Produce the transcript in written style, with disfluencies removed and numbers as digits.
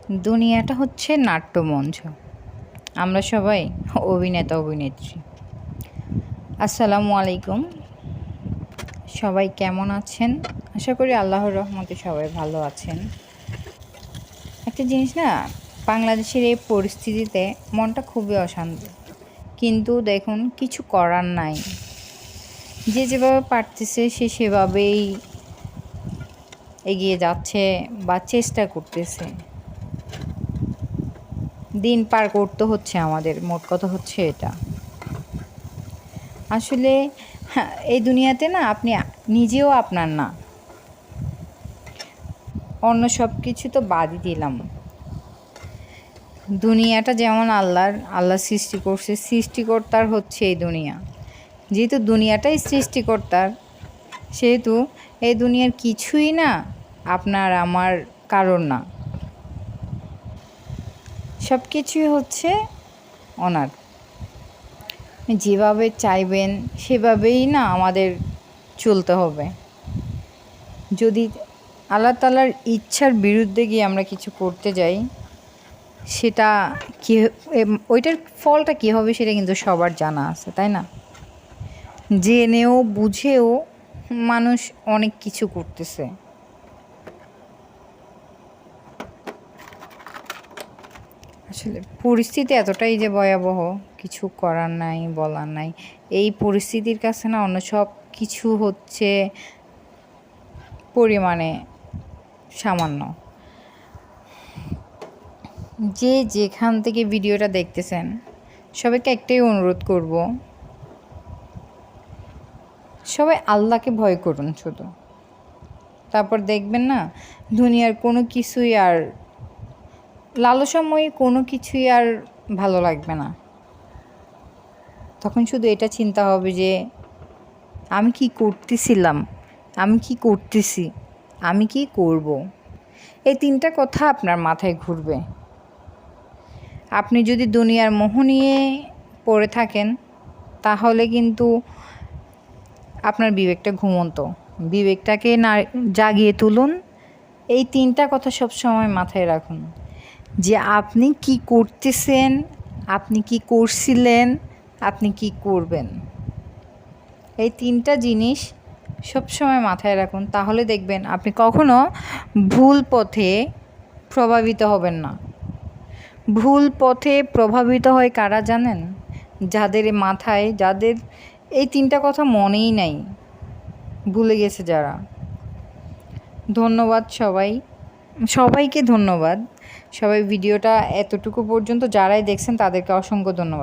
দুনিয়াটা হচ্ছে নাট্যমঞ্চ। আমরা সবাই অভিনেতা অভিনেত্রী। আসসালামু আলাইকুম। সবাই কেমন আছেন? আশা করি আল্লাহর রহমতে সবাই ভালো আছেন। একটা জিনিস না, বাংলাদেশের এই পরিস্থিতিতে মনটা খুবই অশান্ত, কিন্তু দেখুন কিছু করার নাই। যে যেভাবে পারতেছে সে সেভাবেই এগিয়ে যাচ্ছে বা চেষ্টা করতেছে। দিন পার করতে হচ্ছে আমাদের, মোট কথা হচ্ছে এটা। আসলে এই দুনিয়াতে না, আপনি নিজেও আপনার না। অন্য সব কিছু তো বাদই দিলাম, দুনিয়াটা যেমন আল্লাহ সৃষ্টি করছে, সৃষ্টিকর্তার হচ্ছে এই দুনিয়া। যেহেতু দুনিয়াটাই সৃষ্টিকর্তার, সেহেতু এই দুনিয়ার কিছুই না আপনার আমার কারণ না, সব কিছুই হচ্ছে ওনার। যেভাবে চাইবেন সেভাবেই না আমাদের চলতে হবে। যদি আল্লাহ তাআলার ইচ্ছার বিরুদ্ধে গিয়ে আমরা কিছু করতে যাই, সেটা কী, ওইটার ফলটা কী হবে সেটা কিন্তু সবার জানা আছে, তাই না? জেনেও বুঝেও মানুষ অনেক কিছু করতেছে। আসলে পরিস্থিতি এতটাই যে ভয়াবহ, কিছু করার নাই, বলার নাই। এই পরিস্থিতির কাছে না অন্য সব কিছু হচ্ছে পরিমাণে সামান্য। যে যেখান থেকে ভিডিওটা দেখতেছেন, সবাইকে একটাই অনুরোধ করব, সবাই আল্লাহকে ভয় করুন শুধু। তারপর দেখবেন না, দুনিয়ার কোনো কিছুই আর, লালসাময়ী কোনো কিছুই আর ভালো লাগবে না। তখন শুধু এটা চিন্তা হবে যে আমি কি করতেছিলাম, আমি কি করতেছি, আমি কি করব। এই তিনটা কথা আপনার মাথায় ঘুরবে। আপনি যদি দুনিয়ার মোহ নিয়ে পড়ে থাকেন, তাহলে কিন্তু আপনার বিবেকটা ঘুমন্ত। বিবেকটাকে না জাগিয়ে তুলুন। এই তিনটা কথা সব সময় মাথায় রাখুন, যে আপনি কি করতেছেন, আপনি কি করছিলেন, আপনি কি করবেন। এই তিনটা জিনিস সবসময় মাথায় রাখুন, তাহলে দেখবেন আপনি কখনো ভুল পথে প্রভাবিত হবেন না। ভুল পথে প্রভাবিত হয় কারা জানেন? যাদের মাথায়, যাদের এই তিনটা কথা মনেই নাই, ভুলে গেছে যারা। ধন্যবাদ সবাইকে ধন্যবাদ। সবাই ভিডিওটা এতটুকু পর্যন্ত যারাই দেখছেন তাদেরকে অসংখ্য ধন্যবাদ।